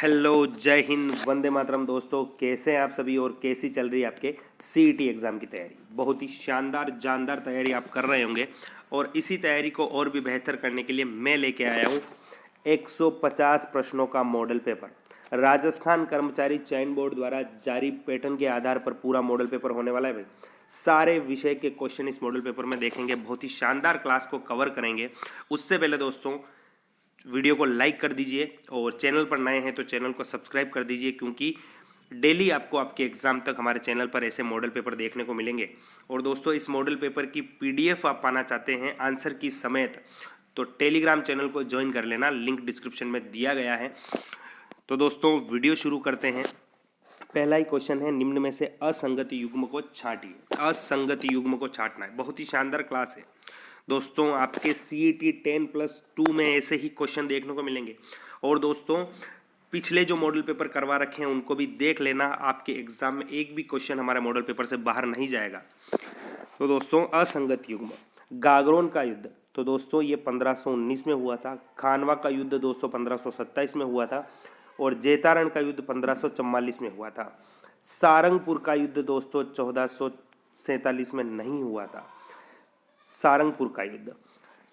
Hello, जय हिंद, वंदे मातरम। दोस्तों, कैसे हैं आप सभी और कैसी चल रही है आपके सीईटी एग्ज़ाम की तैयारी? बहुत ही शानदार जानदार तैयारी आप कर रहे होंगे और इसी तैयारी को और भी बेहतर करने के लिए मैं लेके आया हूँ 150 प्रश्नों का मॉडल पेपर। राजस्थान कर्मचारी चयन बोर्ड द्वारा जारी पैटर्न के आधार पर पूरा मॉडल पेपर होने वाला है भाई। सारे विषय के क्वेश्चन इस मॉडल पेपर में देखेंगे, बहुत ही शानदार क्लास को कवर करेंगे। उससे पहले दोस्तों, वीडियो को लाइक कर दीजिए और चैनल पर नए हैं तो चैनल को सब्सक्राइब कर दीजिए, क्योंकि डेली आपको आपके एग्ज़ाम तक हमारे चैनल पर ऐसे मॉडल पेपर देखने को मिलेंगे। और दोस्तों, इस मॉडल पेपर की पीडीएफ आप पाना चाहते हैं आंसर की समेत, तो टेलीग्राम चैनल को ज्वाइन कर लेना, लिंक डिस्क्रिप्शन में दिया गया है। तो दोस्तों, वीडियो शुरू करते हैं। पहला ही क्वेश्चन है, निम्न में से असंगत युग्म को छांटिए। असंगत युग्म को छांटना है, बहुत ही शानदार क्लास है दोस्तों। आपके CET 10+2 में ऐसे ही क्वेश्चन देखने को मिलेंगे। और दोस्तों, पिछले जो मॉडल पेपर करवा रखे हैं उनको भी देख लेना, आपके एग्जाम में एक भी क्वेश्चन हमारे मॉडल पेपर से बाहर नहीं जाएगा। तो दोस्तों, असंगत युग्म, गागरोन का युद्ध, तो दोस्तों ये 1519 में हुआ था। खानवा का युद्ध दोस्तों 1527 में हुआ था और जेतारण का युद्ध 1544 में हुआ था। सारंगपुर का युद्ध दोस्तों 1447 में नहीं हुआ था। सारंगपुर का युद्ध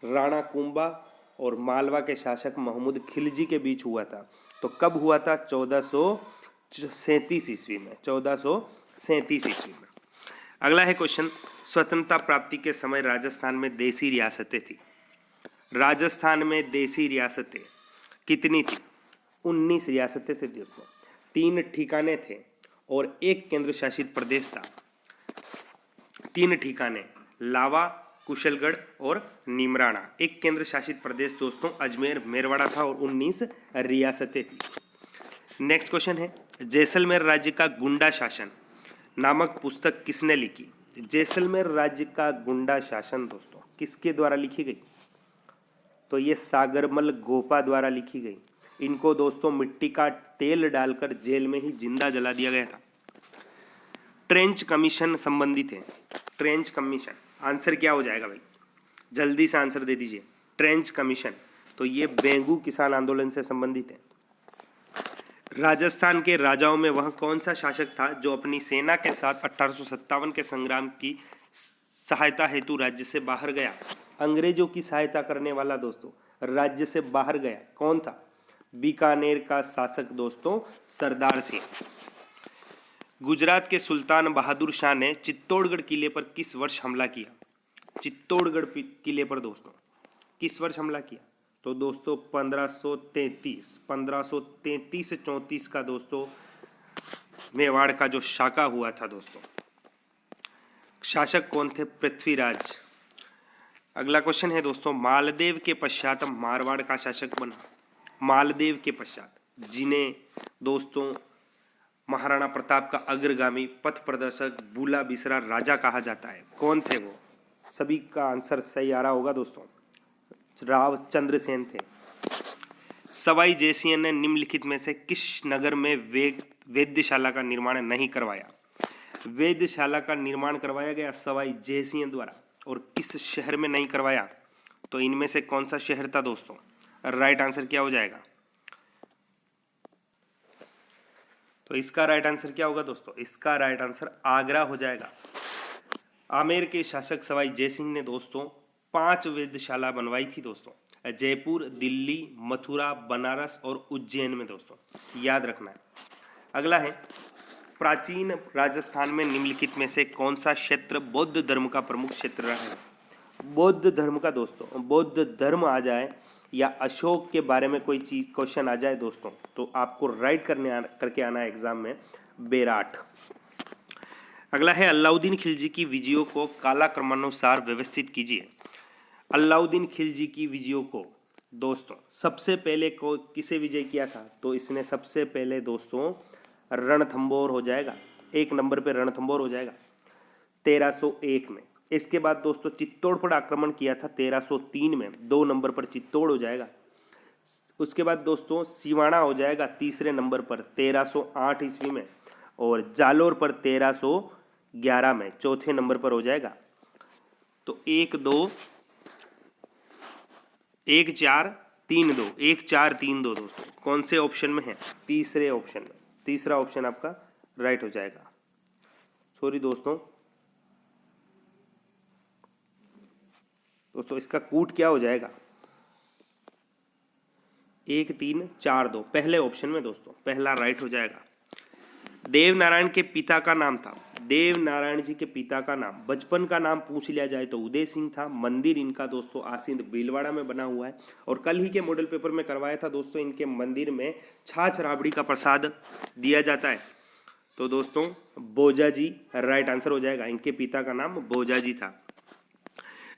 राणा कुंभा और मालवा के शासक महमूद खिलजी के बीच हुआ था। तो कब हुआ था? 1437 ईस्वी में। 1437 ईस्वी में। अगला है क्वेश्चन, स्वतंत्रता प्राप्ति के समय राजस्थान में देसी रियासतें थी। राजस्थान में देसी रियासतें कितनी थी? 19 रियासतें थे दोस्तों, 3 ठिकाने थे और 1 केंद्र शासित प्रदेश था। 3 ठिकाने, लावा, कुशलगढ़ और नीमराणा। 1 केंद्र शासित प्रदेश दोस्तों अजमेर मेरवाड़ा था और 19 रियासतें थी। नेक्स्ट क्वेश्चन है, जैसलमेर राज्य का गुंडा शासन नामक पुस्तक किसने लिखी? जैसलमेर राज्य का गुंडा शासन दोस्तों किसके द्वारा लिखी गई? तो ये सागरमल गोपा द्वारा लिखी गई। इनको दोस्तों मिट्टी का तेल डालकर जेल में ही जिंदा जला दिया गया था। ट्रेंच कमीशन संबंधित है। ट्रेंच कमीशन, आंसर क्या हो जाएगा भाई? जल्दी से आंसर दे दीजिए। ट्रेंच कमीशन, तो ये बेंगू किसान आंदोलन से संबंधित है। राजस्थान के राजाओं में वह कौन सा शासक था जो अपनी सेना के साथ 1857 के संग्राम की सहायता हेतु राज्य से बाहर गया? अंग्रेजों की सहायता करने वाला दोस्तों राज्य से बाहर गया, कौन था? बीकानेर का शासक दोस्तों सरदार सिंह। गुजरात के सुल्तान बहादुर शाह ने चित्तौड़गढ़ किले पर किस वर्ष हमला किया? चित्तौड़गढ़ किले पर दोस्तों किस वर्ष हमला किया? तो दोस्तों 1533 से 34 का दोस्तों मेवाड़ का जो शाका हुआ था दोस्तों। शासक कौन थे? पृथ्वीराज। अगला क्वेश्चन है दोस्तों, मालदेव के पश्चात मारवाड़ का शासक बना। मालदेव के पश्चात, जिन्हें दोस्तों महाराणा प्रताप का अग्रगामी पथ प्रदर्शक बूला बिसरा राजा कहा जाता है, कौन थे वो? सभी का आंसर सही आ रहा होगा दोस्तों, राव चंद्रसेन थे। सवाई जयसिंह ने निम्नलिखित में से किस नगर में वेद्यशाला का निर्माण नहीं करवाया? वेद्यशाला का निर्माण करवाया गया सवाई जयसिंह द्वारा, और किस शहर में नहीं करवाया? तो इनमें से कौन सा शहर था दोस्तों? राइट आंसर क्या हो जाएगा? तो इसका राइट आंसर क्या होगा दोस्तों? इसका राइट आंसर आगरा हो जाएगा। आमेर के शासक सवाई जयसिंह ने दोस्तों 5 वेधशाला बनवाई थी दोस्तों, जयपुर, दिल्ली, मथुरा, बनारस और उज्जैन में दोस्तों, याद रखना है। अगला है, प्राचीन राजस्थान में निम्नलिखित में से कौन सा क्षेत्र बौद्ध धर्म का प्रमुख क्षेत्र रहा है? बौद्ध धर्म का दोस्तों, बौद्ध धर्म आ जाए या अशोक के बारे में कोई चीज क्वेश्चन आ जाए दोस्तों, तो आपको राइट करके आना है एग्जाम में बेराट। अगला है, अलाउद्दीन खिलजी की विजयों को कालक्रमानुसार व्यवस्थित कीजिए। अलाउद्दीन खिलजी की विजयों को दोस्तों सबसे पहले को किसे विजय किया था? तो इसने सबसे पहले दोस्तों रणथंबोर हो जाएगा, 1 नंबर पे रणथंबोर हो जाएगा 1301 में। इसके बाद दोस्तों चित्तौड़ पर आक्रमण किया था 1303 में, 2 नंबर पर चित्तौड़ हो जाएगा। उसके बाद दोस्तों सिवाना हो जाएगा 3रे नंबर पर 1308 ईस्वी में, और जालोर पर 1311 में 4थे नंबर पर हो जाएगा। तो 1, 2, 1, 4 3-2, 1-4-3-2 दोस्तों कौन से ऑप्शन में है? तीसरे ऑप्शन में। तीसरा ऑप्शन आपका राइट हो जाएगा। सॉरी दोस्तों इसका कूट क्या हो जाएगा? 1-3-4-2 पहले ऑप्शन में दोस्तों, पहला राइट हो जाएगा। देवनारायण के पिता का नाम था, देवनारायण जी के पिता का नाम, बचपन का नाम पूछ लिया जाए तो उदय सिंह था। मंदिर इनका दोस्तों आसींद भीलवाड़ा में बना हुआ है और कल ही के मॉडल पेपर में करवाया था दोस्तों। इनके मंदिर में छाछ राबड़ी का प्रसाद दिया जाता है। तो दोस्तों बोजा जी राइट आंसर हो जाएगा। इनके पिता का नाम बोजा जी था।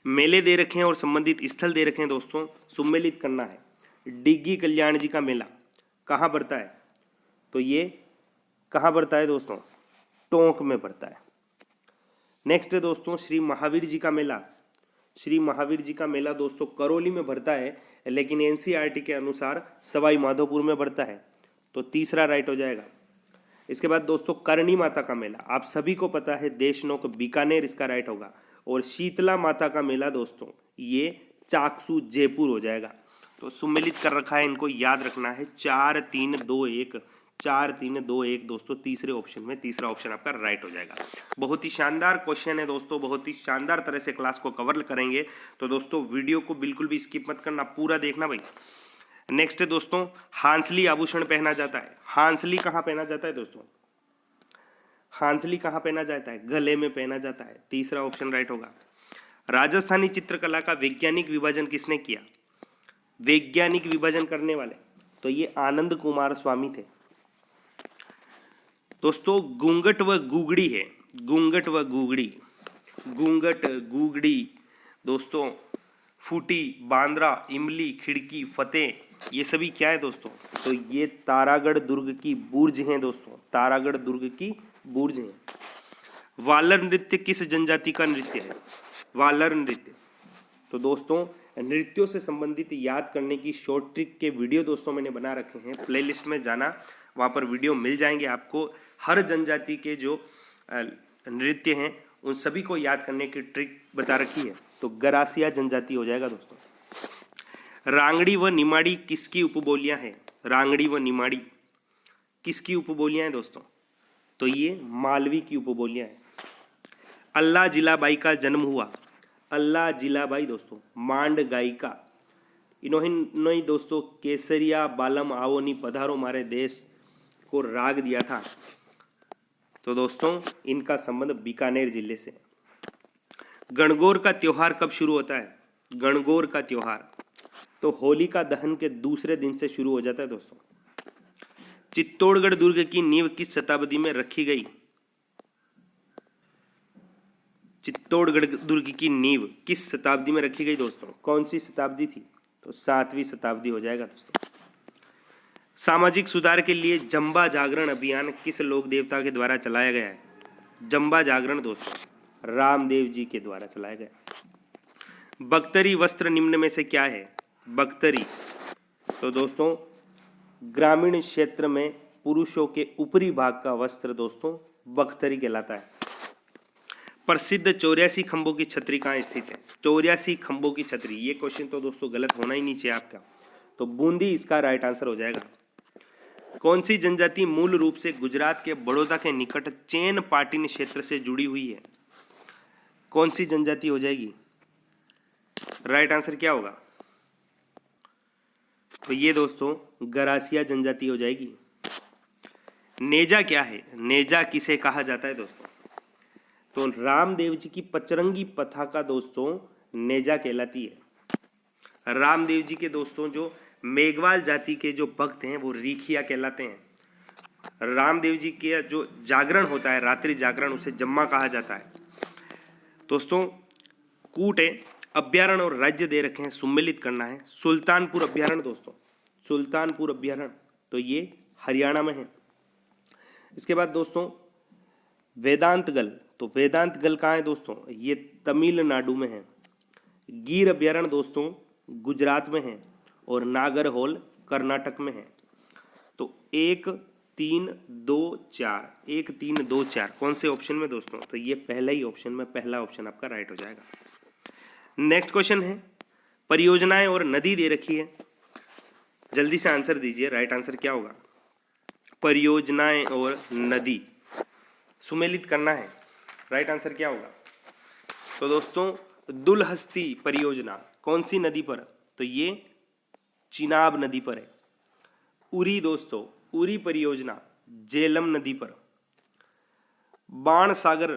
मेले दे रखे हैं और संबंधित स्थल दे रखे हैं दोस्तों, सुमेलित करना है। डिग्गी कल्याण जी का मेला कहाँ पड़ता है? तो ये कहाँ पड़ता है दोस्तों? टोंक में पड़ता है। नेक्स्ट है दोस्तों श्री महावीर जी का मेला। श्री महावीर जी का मेला दोस्तों करौली में पड़ता है, लेकिन एनसीईआरटी के अनुसार सवाई माधोपुर में पड़ता है। तो तीसरा राइट हो जाएगा। इसके बाद दोस्तों करणी माता का मेला, आप सभी को पता है देशनोक बीकानेर इसका राइट होगा। और शीतला माता का मेला दोस्तों ये चाकसू जयपुर हो जाएगा। तो सुमेलित कर रखा है, इनको याद रखना है। 4-3-2-1, 4-3-2-1 दोस्तों तीसरे ऑप्शन में तीसरा ऑप्शन आपका राइट हो जाएगा। बहुत ही शानदार क्वेश्चन है दोस्तों, बहुत ही शानदार तरह से क्लास को कवर करेंगे। तो दोस्तों वीडियो को बिल्कुल भी स्किप मत करना, पूरा देखना भाई। नेक्स्ट है दोस्तों हांसली आभूषण पहना जाता है। हांसली कहाँ पहना जाता है दोस्तों? हांसली कहाँ पहना जाता है? गले में पहना जाता है। तीसरा ऑप्शन राइट होगा। राजस्थानी चित्रकला का वैज्ञानिक विभाजन किसने किया? वैज्ञानिक विभाजन करने वाले तो ये आनंद कुमार स्वामी थे दोस्तों। घूंघट व गुगड़ी है, घूंघट व गुगड़ी, घूंघट गुगड़ी दोस्तों, फूटी, बांद्रा, इमली, खिड़की, फतेह, ये सभी क्या है दोस्तों? तो ये तारागढ़ दुर्ग की बुर्ज हैं दोस्तों, तारागढ़ दुर्ग की बुर्ज हैं। वालर नृत्य किस जनजाति का नृत्य है? वालर नृत्य तो दोस्तों नृत्यों से संबंधित याद करने की शॉर्ट ट्रिक के वीडियो दोस्तों मैंने बना रखे हैं। प्लेलिस्ट में जाना, वहाँ पर वीडियो मिल जाएंगे आपको। हर जनजाति के जो नृत्य हैं उन सभी को याद करने की ट्रिक बता रखी है। तो गरासिया जनजाति हो जाएगा दोस्तों। रांगड़ी व निमाड़ी किसकी उपबोलियां हैं? रांगड़ी व निमाड़ी किसकी उपबोलियां हैं दोस्तों? तो ये मालवी की उपबोलियां हैं। अल्लाह जिलाबाई का जन्म हुआ, अल्लाह जिलाबाई दोस्तों मांड गायिका, इन्होंने दोस्तों केसरिया बालम आवोनी पधारो मारे देश को राग दिया था। तो दोस्तों इनका संबंध बीकानेर जिले से। गणगौर का त्योहार कब शुरू होता है? गणगौर का त्योहार तो होलिका दहन के दूसरे दिन से शुरू हो जाता है दोस्तों। चित्तौड़गढ़ दुर्ग की नींव किस शताब्दी में रखी गई? चित्तौड़गढ़ दुर्ग की नींव किस शताब्दी में रखी गई दोस्तों? कौन सी शताब्दी थी? तो 7वीं शताब्दी हो जाएगा दोस्तों। सामाजिक सुधार के लिए जंबा जागरण अभियान किस लोक देवता के द्वारा चलाया गया है? जंबा जागरण दोस्तों रामदेव जी के द्वारा चलाया गया। बख्तरी वस्त्र निम्न में से क्या है? बख्तरी तो दोस्तों ग्रामीण क्षेत्र में पुरुषों के ऊपरी भाग का वस्त्र दोस्तों बख्तरी कहलाता है। प्रसिद्ध 84 खंभों की छतरी कहाँ स्थित है? 84 खंभों की छतरी, ये क्वेश्चन तो दोस्तों गलत होना ही नहीं चाहिए आपका। तो बूंदी इसका राइट आंसर हो जाएगा। कौन सी जनजाति मूल रूप से गुजरात के बड़ौदा के निकट चेन पाटिन क्षेत्र से जुड़ी हुई है? कौन सी जनजाति हो जाएगी? राइट आंसर क्या होगा? तो ये दोस्तों गरासिया जनजाति हो जाएगी। नेजा क्या है? नेजा किसे कहा जाता है दोस्तों? तो रामदेव जी की पचरंगी पताका दोस्तों नेजा कहलाती है। रामदेव जी के दोस्तों जो मेघवाल जाति के जो भक्त हैं वो रीखिया कहलाते हैं। रामदेव जी के जो जागरण होता है रात्रि जागरण उसे जम्मा कहा जाता है। दोस्तों कूट है, अभ्यारण्य और राज्य दे रखे हैं, सुमेलित करना है। सुल्तानपुर अभ्यारण्य दोस्तों, सुल्तानपुर अभ्यारण्य तो ये हरियाणा में है। इसके बाद दोस्तों वेदांतगल, तो वेदांतगल कहाँ है दोस्तों? ये तमिलनाडु में है। गिर अभ्यारण्य दोस्तों गुजरात में है और नागरहोल कर्नाटक में है। तो 1 3 2 4 1 3 2 4 कौन से ऑप्शन में दोस्तों? तो ये पहला ही ऑप्शन में, पहला ऑप्शन आपका राइट हो जाएगा। नेक्स्ट क्वेश्चन है परियोजनाएं और नदी दे रखी है। जल्दी से आंसर दीजिए, राइट आंसर क्या होगा? परियोजनाएं और नदी सुमेलित करना है, राइट आंसर क्या होगा? तो दोस्तों दुलहस्ती परियोजना कौन सी नदी पर? तो ये चिनाब नदी पर है। उरी दोस्तों, उरी परियोजना झेलम नदी पर। बाण सागर,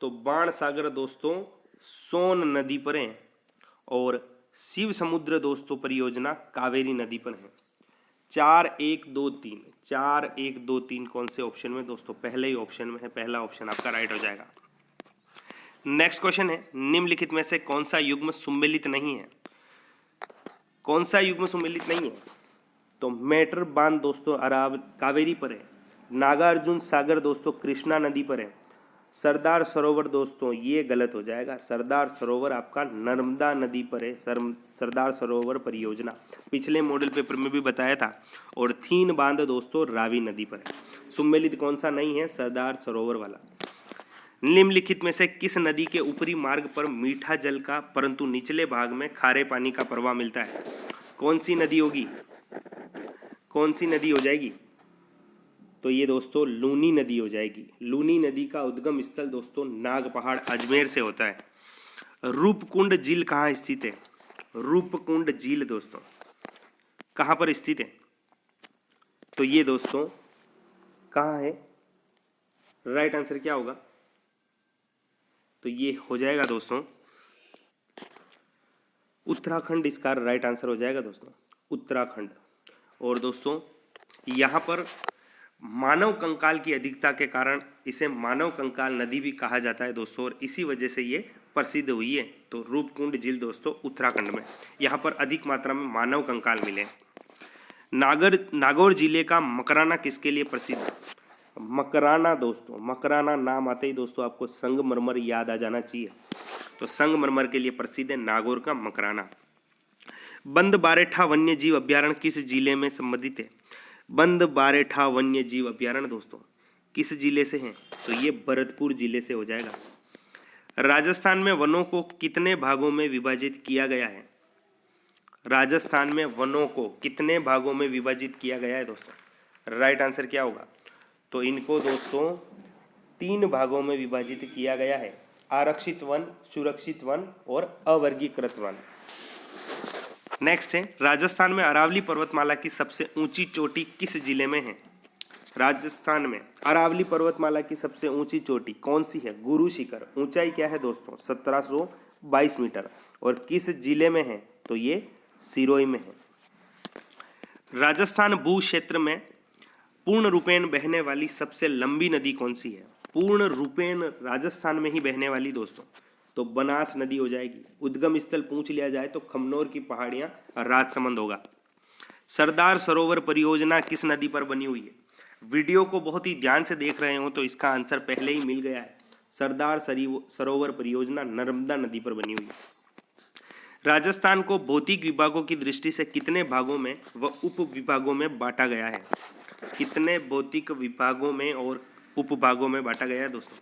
तो बाण सागर दोस्तों सोन नदी पर है। और शिव समुद्र दोस्तों परियोजना कावेरी नदी पर है। 4 1 2 3, 4 1 2 3 कौन से ऑप्शन में दोस्तों? पहले ही ऑप्शन में है, पहला ऑप्शन आपका राइट हो जाएगा। नेक्स्ट क्वेश्चन है, निम्नलिखित में से कौन सा युग्म सुमेलित नहीं है? कौन सा युग्म सुमेलित नहीं है? तो मेटर बांध दोस्तों अराव कावेरी पर है। नागार्जुन सागर दोस्तों कृष्णा नदी पर है। सरदार सरोवर दोस्तों ये गलत हो जाएगा, सरदार सरोवर आपका नर्मदा नदी पर है। सरदार सरोवर परियोजना पिछले मॉडल पेपर में भी बताया था। और थीन बांध दोस्तों रावी नदी पर है। सुमेलित कौन सा नहीं है? सरदार सरोवर वाला। निम्नलिखित में से किस नदी के ऊपरी मार्ग पर मीठा जल का परंतु निचले भाग में खारे पानी का प्रवाह मिलता है? कौन सी नदी होगी? कौन सी नदी हो जाएगी? तो ये दोस्तों लूनी नदी हो जाएगी। लूनी नदी का उद्गम स्थल दोस्तों नाग पहाड़ अजमेर से होता है। रूपकुंड झील कहाँ स्थित है? रूपकुंड झील दोस्तों कहाँ पर स्थित है? तो ये दोस्तों कहाँ है? राइट आंसर क्या होगा? तो ये हो जाएगा दोस्तों उत्तराखंड, इसका राइट आंसर हो जाएगा दोस्तों उत्तराखंड। और दोस्तों यहाँ पर मानव कंकाल की अधिकता के कारण इसे मानव कंकाल नदी भी कहा जाता है दोस्तों, और इसी वजह से ये प्रसिद्ध हुई है। तो रूपकुंड झील दोस्तों उत्तराखंड में, यहाँ पर अधिक मात्रा में मानव कंकाल मिले। नागौर जिले का मकराना किसके लिए प्रसिद्ध है? मकराना दोस्तों, मकराना नाम आते ही दोस्तों आपको संगमरमर याद आ जाना चाहिए। तो संगमरमर के लिए प्रसिद्ध है नागौर का मकराना। बंद बारेठा वन्य जीव अभ्यारण्य किस जिले में संबंधित है? बंद बारेठा वन्य जीव अभ्यारण्य दोस्तों किस जिले से है? तो ये भरतपुर जिले से हो जाएगा। राजस्थान में वनों को कितने भागों में विभाजित किया गया है? राजस्थान में वनों को कितने भागों में विभाजित किया गया है दोस्तों? राइट आंसर क्या होगा? तो इनको दोस्तों 3 भागों में विभाजित किया गया है। आरक्षित वन, सुरक्षित वन और अवर्गीकृत वन। नेक्स्ट है, राजस्थान में अरावली पर्वतमाला की सबसे ऊंची चोटी किस जिले में है? राजस्थान में अरावली पर्वतमाला की सबसे ऊंची चोटी कौन सी है? गुरु शिखर। ऊंचाई क्या है दोस्तों? 1722 मीटर। और किस जिले में है? तो ये सिरोही में है। राजस्थान भू क्षेत्र में पूर्ण रूपेण बहने वाली सबसे लंबी नदी कौन सी है? पूर्ण रूपेण राजस्थान में ही बहने वाली दोस्तों तो बनास नदी हो जाएगी। उद्गम स्थल पूछ लिया जाए तो खमनोर की पहाड़ियां राजसमंद होगा। सरदार सरोवर परियोजना किस नदी पर बनी हुई है? वीडियो को बहुत ही ध्यान से देख रहे हो तो इसका आंसर पहले ही मिल गया है। सरदार सरोवर परियोजना नर्मदा नदी पर बनी हुई है। राजस्थान को भौतिक विभागों की दृष्टि से कितने भागों में व उप विभागों में बांटा गया है? कितने भौतिक विभागों में और उपभागों में बांटा गया है दोस्तों?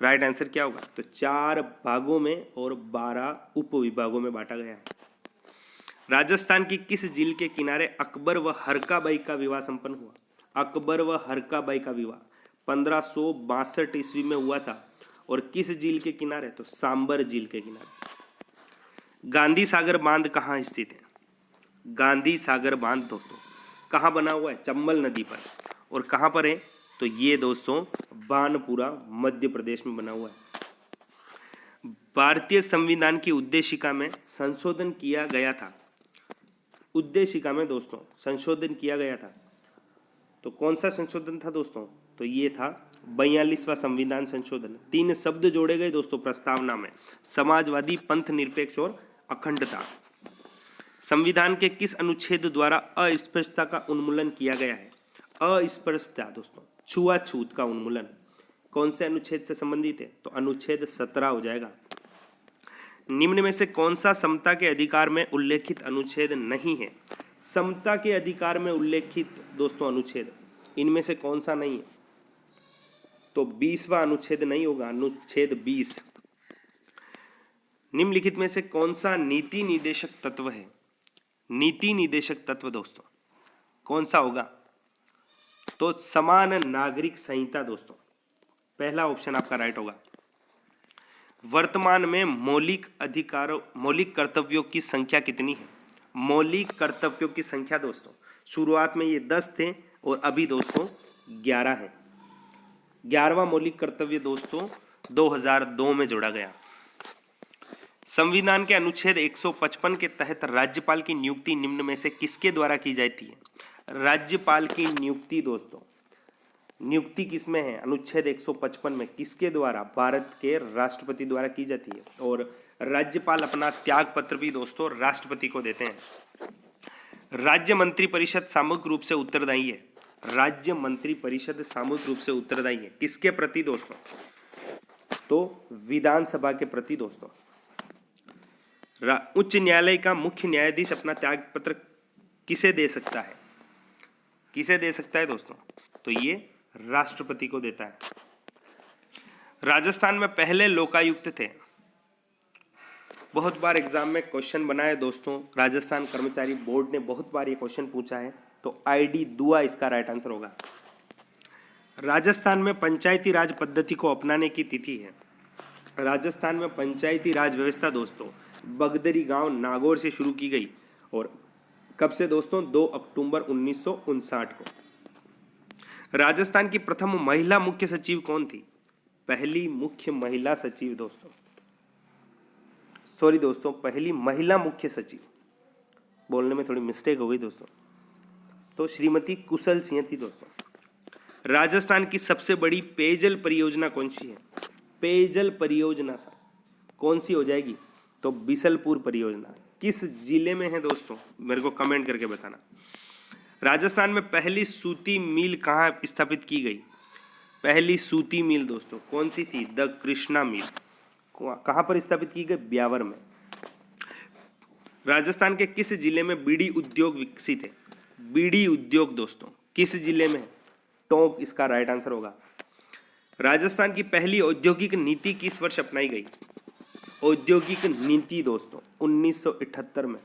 राइट आंसर क्या होगा? तो 4 भागों में और 12 उप विभागों में बांटा गया है। राजस्थान की किस झील के किनारे अकबर व हरकाबाई का विवाह संपन्न हुआ? अकबर व हरकाबाई का विवाह 1562 ईस्वी में हुआ था। और किस झील के किनारे? तो सांबर झील के किनारे। गांधी सागर बांध कहाँ स्थित है? गांधी सागर बांध दोस्तों कहाँ बना हुआ है? चंबल नदी पर। और कहाँ पर है? तो ये दोस्तों बानपुरा मध्य प्रदेश में बना हुआ है। भारतीय संविधान की उद्देशिका में संशोधन किया गया था। उद्देशिका में दोस्तों संशोधन किया गया था तो कौन सा संशोधन था दोस्तों? तो ये था 42वां संविधान संशोधन। 3 शब्द जोड़े गए दोस्तों प्रस्तावना में, समाजवादी, पंथ निरपेक्ष और अखंडता। संविधान के किस अनुच्छेद द्वारा अस्पृश्यता का उन्मूलन किया गया है? अस्पृश्यता दोस्तों छुआछूत का उन्मूलन कौन से अनुच्छेद से संबंधित है? तो अनुच्छेद 17 हो जाएगा। निम्न में से कौन सा समता के अधिकार में उल्लेखित अनुच्छेद नहीं है? समता के अधिकार में उल्लेखित दोस्तों अनुच्छेद इनमें से कौन सा नहीं है? तो 20वां अनुच्छेद नहीं होगा, अनुच्छेद 20। निम्नलिखित में से कौन सा नीति निर्देशक तत्व है? नीति निदेशक तत्व दोस्तों कौन सा होगा? तो समान नागरिक संहिता दोस्तों, पहला ऑप्शन आपका राइट होगा। वर्तमान में मौलिक कर्तव्यों की संख्या कितनी है? मौलिक कर्तव्यों की संख्या दोस्तों, शुरुआत में ये 10 थे और अभी दोस्तों 11 है। 11वां मौलिक कर्तव्य दोस्तों 2002 में जोड़ा गया। संविधान के अनुच्छेद 155 के तहत राज्यपाल की नियुक्ति निम्न में से किसके द्वारा की जाती है? राज्यपाल की नियुक्ति दोस्तों, नियुक्ति किसमें है? अनुच्छेद 155 में किसके द्वारा? भारत के राष्ट्रपति द्वारा की जाती है। और राज्यपाल अपना त्याग पत्र भी दोस्तों राष्ट्रपति को देते हैं। राज्य मंत्रिपरिषद सामूहिक रूप से उत्तरदायी है। राज्य मंत्रिपरिषद सामूहिक रूप से उत्तरदायी है किसके प्रति दोस्तों? तो विधानसभा के प्रति दोस्तों। उच्च न्यायालय का मुख्य न्यायाधीश अपना त्याग पत्र किसे दे सकता है? किसे दे सकता है दोस्तों? तो ये राष्ट्रपति को देता है। राजस्थान में पहले लोकायुक्त थे। बहुत बार एग्जाम में क्वेश्चन बना है दोस्तों, राजस्थान कर्मचारी बोर्ड ने बहुत बार ये क्वेश्चन पूछा है, तो आईडी दुआ इसका राइट आंसर होगा। राजस्थान में पंचायती राज पद्धति को अपनाने की तिथि है। राजस्थान में पंचायती राज व्यवस्था दोस्तों बगदरी गांव नागौर से शुरू की गई और कब से दोस्तों? 2 अक्टूबर 1959 को। राजस्थान की प्रथम महिला मुख्य सचिव कौन थी? पहली मुख्य महिला सचिव दोस्तों, सॉरी दोस्तों, पहली महिला मुख्य सचिव, बोलने में थोड़ी मिस्टेक हो गई दोस्तों, तो श्रीमती कुशल सिंह थी दोस्तों। राजस्थान की सबसे बड़ी पेयजल परियोजना कौन सी है? पेयजल परियोजना कौन सी हो जाएगी? तो बिसलपुर परियोजना। किस जिले में है दोस्तों? मेरे को कमेंट करके बताना। राजस्थान में पहली सूती मिल कहाँ स्थापित की गई? पहली सूती मिल दोस्तों कौन सी थी? द कृष्णा मिल। कहाँ पर स्थापित की गई? ब्यावर में। राजस्थान के किस जिले में बीड़ी उद्योग विकसित है? बीड़ी उद्योग दोस्तों किस जिले में? टोंक इसका राइट आंसर होगा। राजस्थान की पहली औद्योगिक नीति किस वर्ष अपनाई गई? औद्योगिक नीति दोस्तों 1978 में।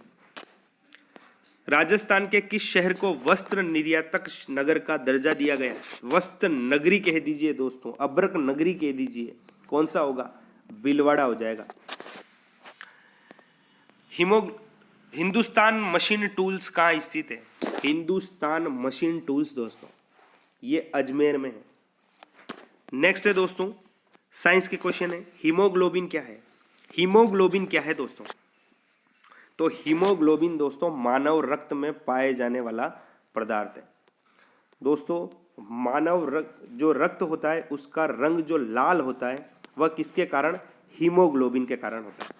राजस्थान के किस शहर को वस्त्र निर्यातक नगर का दर्जा दिया गया? वस्त्र नगरी कह दीजिए दोस्तों, अब्रक नगरी कह दीजिए, कौन सा होगा? भीलवाड़ा हो जाएगा। हिंदुस्तान मशीन टूल्स कहाँ स्थित है? हिंदुस्तान मशीन टूल्स दोस्तों ये अजमेर में है। नेक्स्ट है दोस्तों साइंस के क्वेश्चन है। हीमोग्लोबिन क्या है? हीमोग्लोबिन क्या है दोस्तों? तो हीमोग्लोबिन दोस्तों मानव रक्त में पाए जाने वाला पदार्थ है। दोस्तों मानव जो रक्त होता है उसका रंग जो लाल होता है वह किसके कारण? हीमोग्लोबिन के कारण होता है।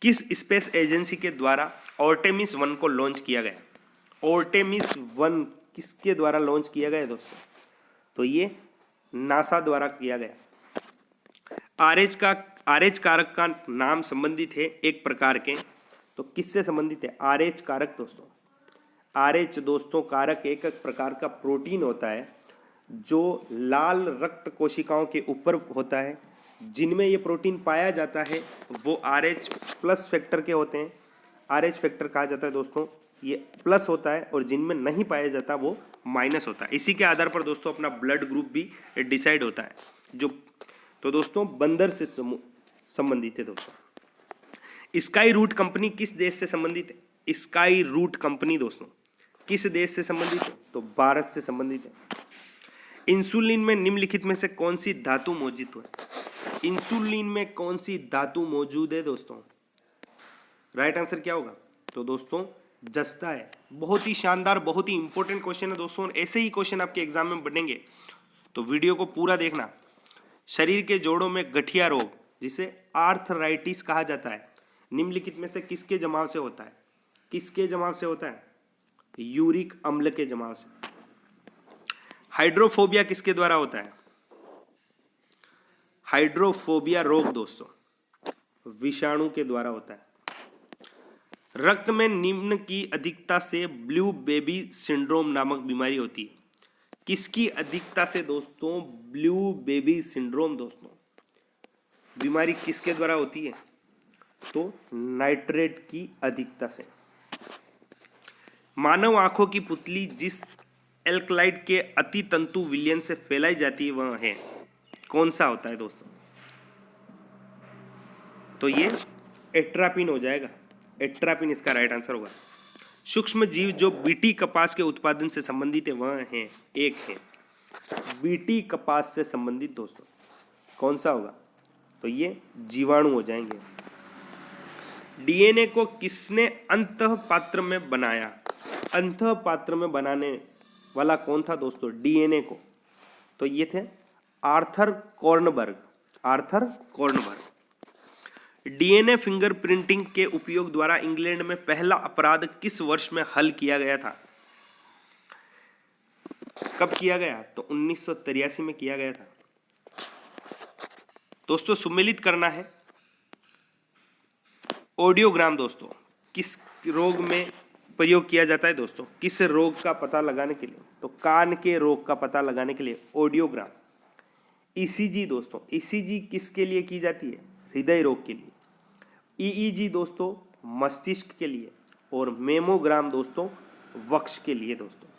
किस स्पेस एजेंसी के द्वारा आर्टेमिस 1 को लॉन्च किया गया? आर्टेमिस 1 किसके द्वारा लॉन्च किया गया दोस्तों? तो ये नासा द्वारा किया गया। आरएच कारक का नाम संबंधित है एक प्रकार के, तो किससे संबंधित है? आरएच कारक दोस्तों। आरएच दोस्तों कारक एक प्रकार का प्रोटीन होता है जो लाल रक्त कोशिकाओं के ऊपर होता है। जिनमें ये प्रोटीन पाया जाता है वो आरएच प्लस फैक्टर के होते हैं। आरएच फैक्टर कहा जाता है दोस्तों, ये प्लस होता है, और जिनमें नहीं पाया जाता वो माइनस होता है। इसी के आधार पर दोस्तों अपना ब्लड ग्रुप भी डिसाइड होता है। जो तो दोस्तों बंदर से संबंधित है दोस्तों। स्काई रूट कंपनी किस देश से संबंधित है? स्काई रूट कंपनी दोस्तों किस देश से संबंधित है? तो भारत से संबंधित है। इंसुलिन में निम्नलिखित में से कौन सी धातु मौजूद है? इंसुलिन में कौन सी धातु मौजूद है दोस्तों? राइट आंसर क्या होगा? तो दोस्तों जस्ता है। बहुत ही शानदार, बहुत ही इंपॉर्टेंट क्वेश्चन है दोस्तों। ऐसे ही क्वेश्चन आपके एग्जाम में बनेंगे तो वीडियो को पूरा देखना। शरीर के जोड़ों में गठिया रोग जिसे आर्थराइटिस कहा जाता है निम्नलिखित में से किसके जमाव से होता है? किसके जमाव से होता है? यूरिक अम्ल के जमाव से। हाइड्रोफोबिया किसके द्वारा होता है? हाइड्रोफोबिया रोग दोस्तों विषाणु के द्वारा होता है। रक्त में निम्न की अधिकता से ब्लू बेबी सिंड्रोम नामक बीमारी होती है। किसकी अधिकता से दोस्तों ब्लू बेबी सिंड्रोम दोस्तों बीमारी किसके द्वारा होती है? तो नाइट्रेट की अधिकता से। मानव आंखों की पुतली जिस एल्कलाइड के अति तंतु विलयन से फैलाई जाती है वह है, कौन सा होता है दोस्तों? तो ये एट्रापिन हो जाएगा। एट्रापिन इसका राइट आंसर होगा। सूक्ष्म जीव जो बीटी कपास के उत्पादन से संबंधित है वह है, एक है बीटी कपास से संबंधित दोस्तों, कौन सा होगा? तो ये जीवाणु हो जाएंगे। डीएनए को किसने अंतः पात्र में बनाया? अंतः पात्र में बनाने वाला कौन था दोस्तों डीएनए को? तो ये थे Arthur Kornberg. Arthur Kornberg. DNA fingerprinting के उपयोग द्वारा इंग्लैंड में पहला अपराध किस वर्ष में हल किया गया था? कब किया गया? तो 1983 में किया गया था। दोस्तों सुमेलित करना है। ऑडियोग्राम दोस्तों किस रोग में प्रयोग किया जाता है दोस्तों? किस रोग का पता लगाने के लिए? तो कान के रोग का पता लगाने के लिए ऑडियोग्राम। ईसीजी दोस्तों, ईसीजी किसके लिए की जाती है? हृदय रोग के लिए। ईईजी दोस्तों मस्तिष्क के लिए, और मेमोग्राम दोस्तों वक्ष के लिए दोस्तों।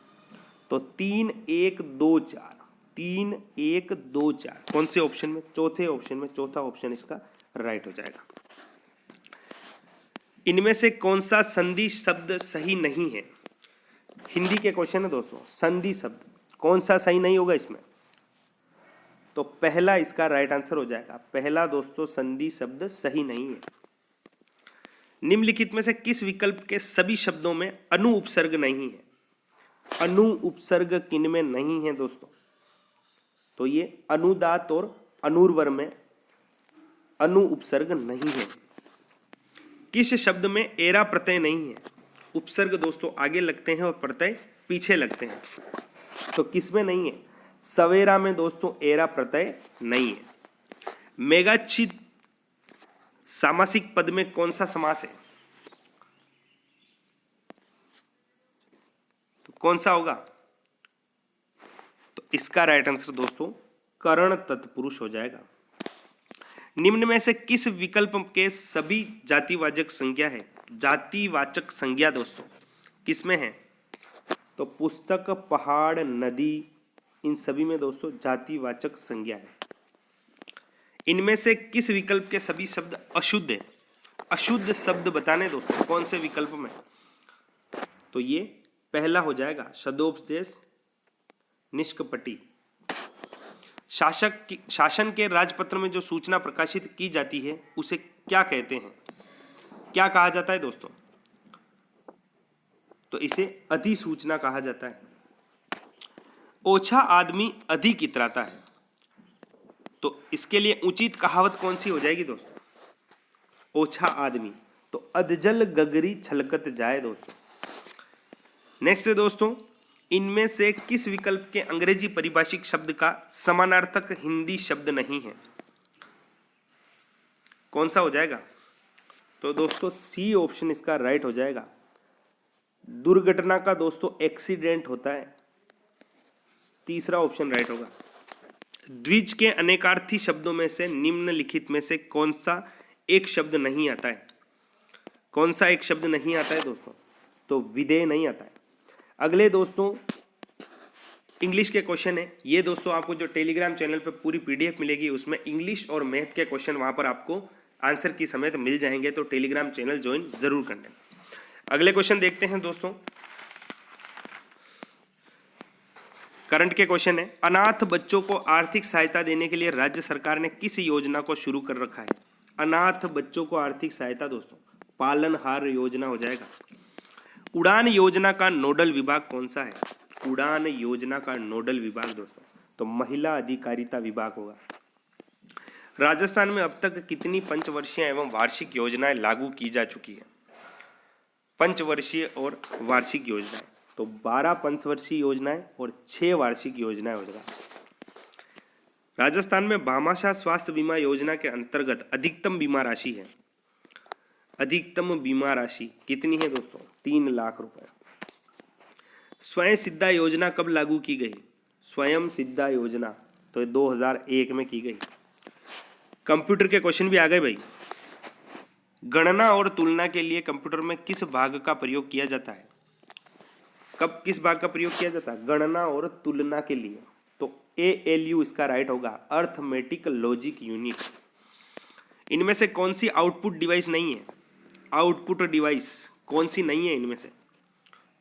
तो 3 1 2 4, 3 1 2 4 कौन से ऑप्शन में? चौथे ऑप्शन में। चौथा ऑप्शन इसका राइट हो जाएगा। इनमें से कौन सा संधि शब्द सही नहीं है? हिंदी के क्वेश्चन है दोस्तों। संधि शब्द कौन सा सही नहीं होगा इसमें? तो पहला इसका राइट आंसर हो जाएगा। पहला दोस्तों संधि शब्द सही नहीं है। निम्नलिखित में से किस विकल्प के सभी शब्दों में अनु उपसर्ग नहीं है? अनु उपसर्ग किन में नहीं है दोस्तों? तो ये अनुदात और अनुर्वर में अनु उपसर्ग नहीं है। किस शब्द में एरा प्रत्यय नहीं है? उपसर्ग दोस्तों आगे लगते हैं और प्रत्यय पीछे लगते हैं। तो किसमें नहीं है? सवेरा में दोस्तों एरा प्रत्यय नहीं है। मेघाच्छिद सामासिक पद में कौन सा समास है? तो कौन सा होगा? तो इसका राइट आंसर दोस्तों करण तत्पुरुष हो जाएगा। निम्न में से किस विकल्प के सभी जातिवाचक संज्ञा है? जातिवाचक संज्ञा दोस्तों किसमें है? तो पुस्तक, पहाड़, नदी, इन सभी में दोस्तों जातिवाचक संज्ञा है। इनमें से किस विकल्प के सभी शब्द अशुद्ध है? अशुद्ध शब्द बताने दोस्तों कौन से विकल्प में? तो ये पहला हो जाएगा शब्दोपदेश निष्कपटी। शासन के राजपत्र में जो सूचना प्रकाशित की जाती है उसे क्या कहते हैं? क्या कहा जाता है दोस्तों? तो इसे अधिसूचना कहा जाता है। ओछा आदमी अधिक इतराता है, तो इसके लिए उचित कहावत कौन सी हो जाएगी दोस्तों? ओछा आदमी, तो अधजल गगरी छलकत जाए दोस्तों। नेक्स्ट है दोस्तों, इनमें से किस विकल्प के अंग्रेजी परिभाषिक शब्द का समानार्थक हिंदी शब्द नहीं है? कौन सा हो जाएगा? तो दोस्तों सी ऑप्शन इसका राइट हो जाएगा। दुर्घटना का दोस्तों एक्सीडेंट होता है, तीसरा ऑप्शन राइट होगा। द्विज के अनेकार्थी शब्दों में से निम्नलिखित में से कौन सा एक शब्द नहीं आता है? कौन सा एक शब्द नहीं आता है दोस्तों? तो विधेय नहीं आता है। अगले दोस्तों इंग्लिश के क्वेश्चन है। ये दोस्तों आपको जो टेलीग्राम चैनल पे पूरी पीडीएफ मिलेगी उसमें इंग्लिश और मैथ के क्वेश्चन वहां पर आपको आंसर की समेत मिल जाएंगे, तो टेलीग्राम चैनल ज्वाइन जरूर कर लें। अगले क्वेश्चन देखते हैं दोस्तों। करंट के क्वेश्चन है, अनाथ बच्चों को आर्थिक सहायता देने के लिए राज्य सरकार ने किस योजना को शुरू कर रखा है? अनाथ बच्चों को आर्थिक सहायता दोस्तों पालनहार योजना हो जाएगा। उड़ान योजना का नोडल विभाग कौन सा है? उड़ान योजना का नोडल विभाग दोस्तों तो महिला अधिकारिता विभाग होगा। राजस्थान में अब तक कितनी पंचवर्षीय एवं वार्षिक योजनाएं लागू की जा चुकी है? पंचवर्षीय और वार्षिक योजनाएं तो 12 पंचवर्षीय योजनाएं और 6 वार्षिक योजनाएं हो जाएगा। राजस्थान में भामाशाह स्वास्थ्य बीमा योजना के अंतर्गत अधिकतम बीमा राशि है। अधिकतम बीमा राशि कितनी है दोस्तों? 3 लाख रुपए। स्वयं सिद्धा योजना कब लागू की गई? स्वयं सिद्धा योजना तो 2001 में की गई। कंप्यूटर के क्वेश्चन भी आ गए भाई। गणना और तुलना के लिए कंप्यूटर में किस भाग का प्रयोग किया जाता है? कब किस भाग का प्रयोग किया जाता है? गणना और तुलना के लिए। तो ALU इसका राइट होगा, अर्थमेटिक लॉजिक यूनिट। इनमें से कौन सी आउटपुट डिवाइस नहीं है? आउटपुट डिवाइस कौन सी नहीं है इनमें से?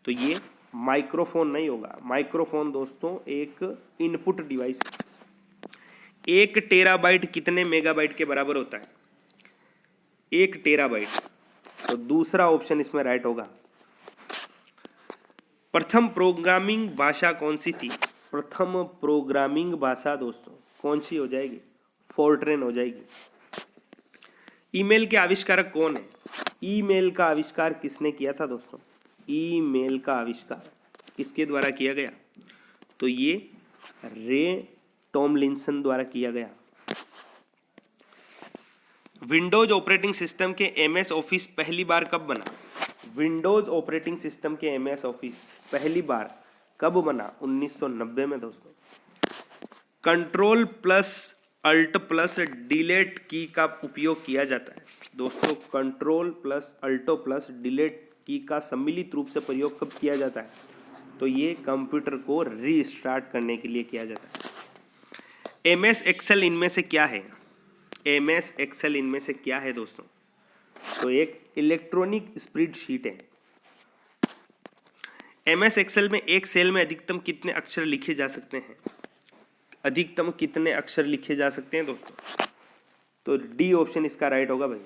तो ये माइक्रोफोन नहीं होगा। माइक्रोफोन दोस्तों एक इनपुट डिवाइस है। 1 टेराबाइट कितने मेगाबाइट के बराबर होता है? 1 टेराबाइट। तो दूसरा ऑप्शन इसमें राइट होगा। प्रथम प्रोग्रामिंग भाषा कौन सी थी? प्रथम प्रोग्रामिंग भाषा दोस्तों कौन सी हो जाएगी? फोर्ट्रेन हो जाएगी। ईमेल के आविष्कारक कौन है? ईमेल का आविष्कार किसने किया था दोस्तों? ईमेल का आविष्कार किसके द्वारा किया गया? तो ये रे टॉमलिंसन द्वारा किया गया। विंडोज ऑपरेटिंग सिस्टम के MS ऑफिस पहली बार कब बना? विंडोज ऑपरेटिंग सिस्टम के MS ऑफिस पहली बार कब बना? 1990 में दोस्तों। Control plus alt plus delete key का उपयोग किया जाता है दोस्तों। Control plus alt plus delete key का सम्मिलित रूप से प्रयोग कब किया जाता है? तो ये कंप्यूटर को रीस्टार्ट करने के लिए किया जाता है। MS एक्सेल इनमें से क्या है? MS एक्सेल इनमें से क्या है दोस्तों? तो एक इलेक्ट्रॉनिक स्प्रेडशीट है। MS एक्सेल में एक सेल में अधिकतम कितने अक्षर लिखे जा सकते हैं? अधिकतम कितने अक्षर लिखे जा सकते हैं दोस्तों? तो डी ऑप्शन इसका राइट होगा भाई,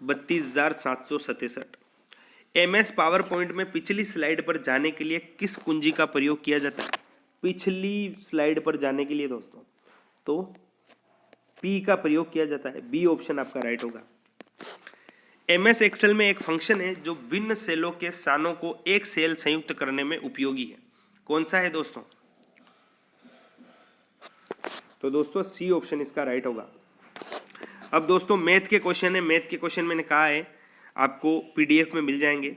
32,767। MS पावर पॉइंट में पिछली स्लाइड पर जाने के लिए किस कुंजी का प्रयोग किया जाता है? पिछली स्लाइड पर जाने के लिए दोस्तों तो P का प्रयोग किया जाता है। बी ऑप्शन आपका राइट होगा। MS एक्सेल में एक फंक्शन है जो भिन्न सेलों के स्थानों को एक सेल संयुक्त करने में उपयोगी है। कौन सा है दोस्तों? तो दोस्तों सी ऑप्शन इसका राइट होगा। अब दोस्तों मैथ के क्वेश्चन है। मैथ के क्वेश्चन मैंने कहा है आपको PDF में मिल जाएंगे।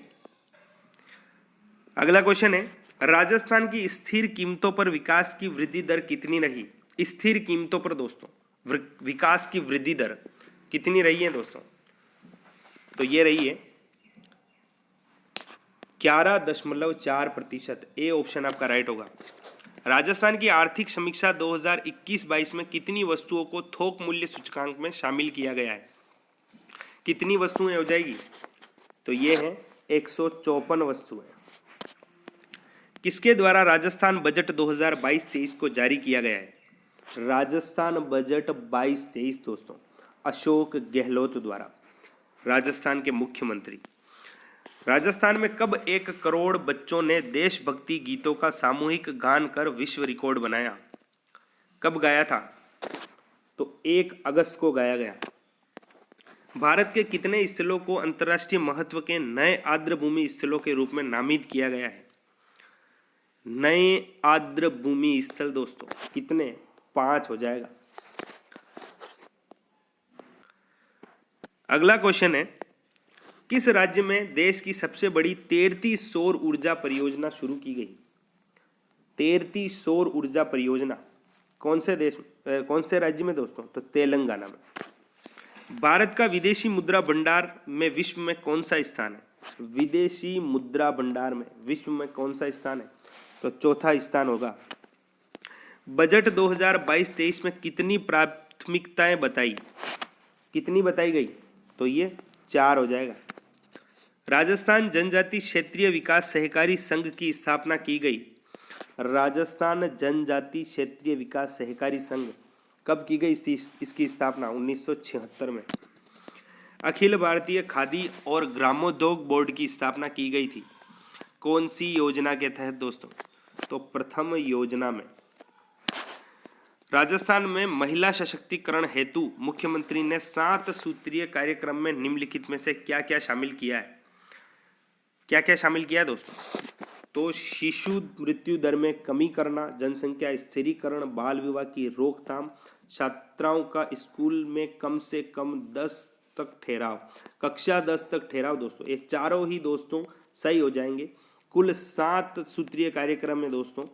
अगला क्वेश्चन है, राजस्थान की स्थिर कीमतों पर विकास की वृद्धि दर कितनी रही? स्थिर कीमतों पर दोस्तों विकास की वृद्धि दर कितनी रही है दोस्तों? तो ये रही है 11.4%। ए ऑप्शन आपका राइट होगा। राजस्थान की आर्थिक समीक्षा 2021-22 में कितनी वस्तुओं को थोक मूल्य सूचकांक में शामिल किया गया है? कितनी वस्तुएं हो जाएगी? तो ये है 154 वस्तुएं। किसके द्वारा राजस्थान बजट 2022-23 को जारी किया गया है? राजस्थान बजट 22-23 दोस्तों अशोक गहलोत द्वारा, राजस्थान के मुख्यमंत्री। राजस्थान में कब 1 करोड़ बच्चों ने देशभक्ति गीतों का सामूहिक गान कर विश्व रिकॉर्ड बनाया? कब गाया था? तो 1 अगस्त को गाया गया। भारत के कितने स्थलों को अंतर्राष्ट्रीय महत्व के नए आर्द्रभूमि स्थलों के रूप में नामित किया गया है? नए आर्द्रभूमि स्थल दोस्तों कितने? 5 हो जाएगा। अगला क्वेश्चन है, किस राज्य में देश की सबसे बड़ी तैरती सौर ऊर्जा परियोजना शुरू की गई? तैरती सौर ऊर्जा परियोजना कौन से राज्य में दोस्तों? तो तेलंगाना में। भारत का विदेशी मुद्रा भंडार में विश्व में कौन सा स्थान है? विदेशी मुद्रा भंडार में विश्व में कौन सा स्थान है? तो चौथा स्थान होगा। बजट 2022-23 में कितनी प्राथमिकताएं बताई? कितनी बताई गई? तो ये 4 हो जाएगा। राजस्थान जनजाति क्षेत्रीय विकास सहकारी संघ की स्थापना की गई। राजस्थान जनजाति क्षेत्रीय विकास सहकारी संघ कब की गई? इसकी स्थापना 1976 में। अखिल भारतीय खादी और ग्रामोद्योग बोर्ड की स्थापना की गई थी। कौन सी योजना के तहत दोस्तों? तो प्रथम योजना में। राजस्थान में महिला सशक्तिकरण हेतु मुख्यमंत्री ने 7 सूत्रीय कार्यक्रम में निम्नलिखित में से क्या क्या शामिल किया है? क्या क्या शामिल किया है दोस्तों? तो शिशु मृत्यु दर में कमी करना, जनसंख्या स्थिरीकरण, बाल विवाह की रोकथाम, छात्राओं का स्कूल में कम से कम 10 तक ठहराव, कक्षा 10 तक ठहराव दोस्तों। ये चारों ही दोस्तों सही हो जाएंगे। कुल 7 सूत्रीय कार्यक्रम में दोस्तों,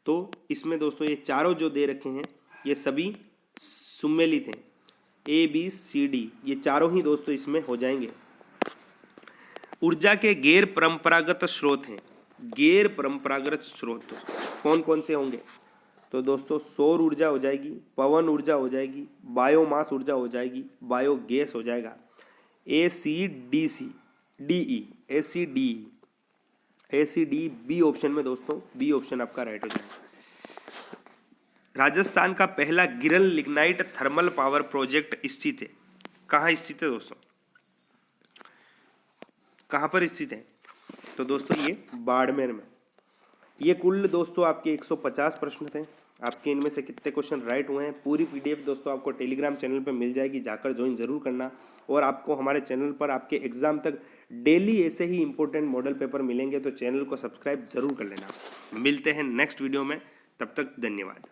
तो इसमें दोस्तों ये चारों जो दे रखे हैं ये सभी सम्मिलित हैं। ABCD ये चारों ही दोस्तों इसमें हो जाएंगे। ऊर्जा के गैर परंपरागत स्रोत हैं। गैर परंपरागत स्रोत दोस्तों कौन कौन से होंगे? तो दोस्तों सौर ऊर्जा हो जाएगी, पवन ऊर्जा हो जाएगी, बायोमास ऊर्जा हो जाएगी, बायोगैस हो जाएगा, ACDC DE ACDE ACD B option में दोस्तों, बी ऑप्शन आपका राइट हो जाएगा। राजस्थान का पहला गिरल लिग्नाइट थर्मल पावर प्रोजेक्ट स्थित है। कहाँ स्थित है दोस्तों? कहाँ पर स्थित है? तो दोस्तों ये बाड़मेर में। ये कुल दोस्तों आपके 150 प्रश्न थे। आपके इनमें से कितने क्वेश्चन राइट हुए हैं पूरी PDF दोस्तों आपको टेलीग्राम चैनल पर मिल जाएगी, जाकर ज्वाइन जरूर करना। और आपको हमारे चैनल पर आपके एग्जाम तक डेली ऐसे ही इंपॉर्टेंट मॉडल पेपर मिलेंगे, तो चैनल को सब्सक्राइब जरूर कर लेना। मिलते हैं नेक्स्ट वीडियो में, तब तक धन्यवाद।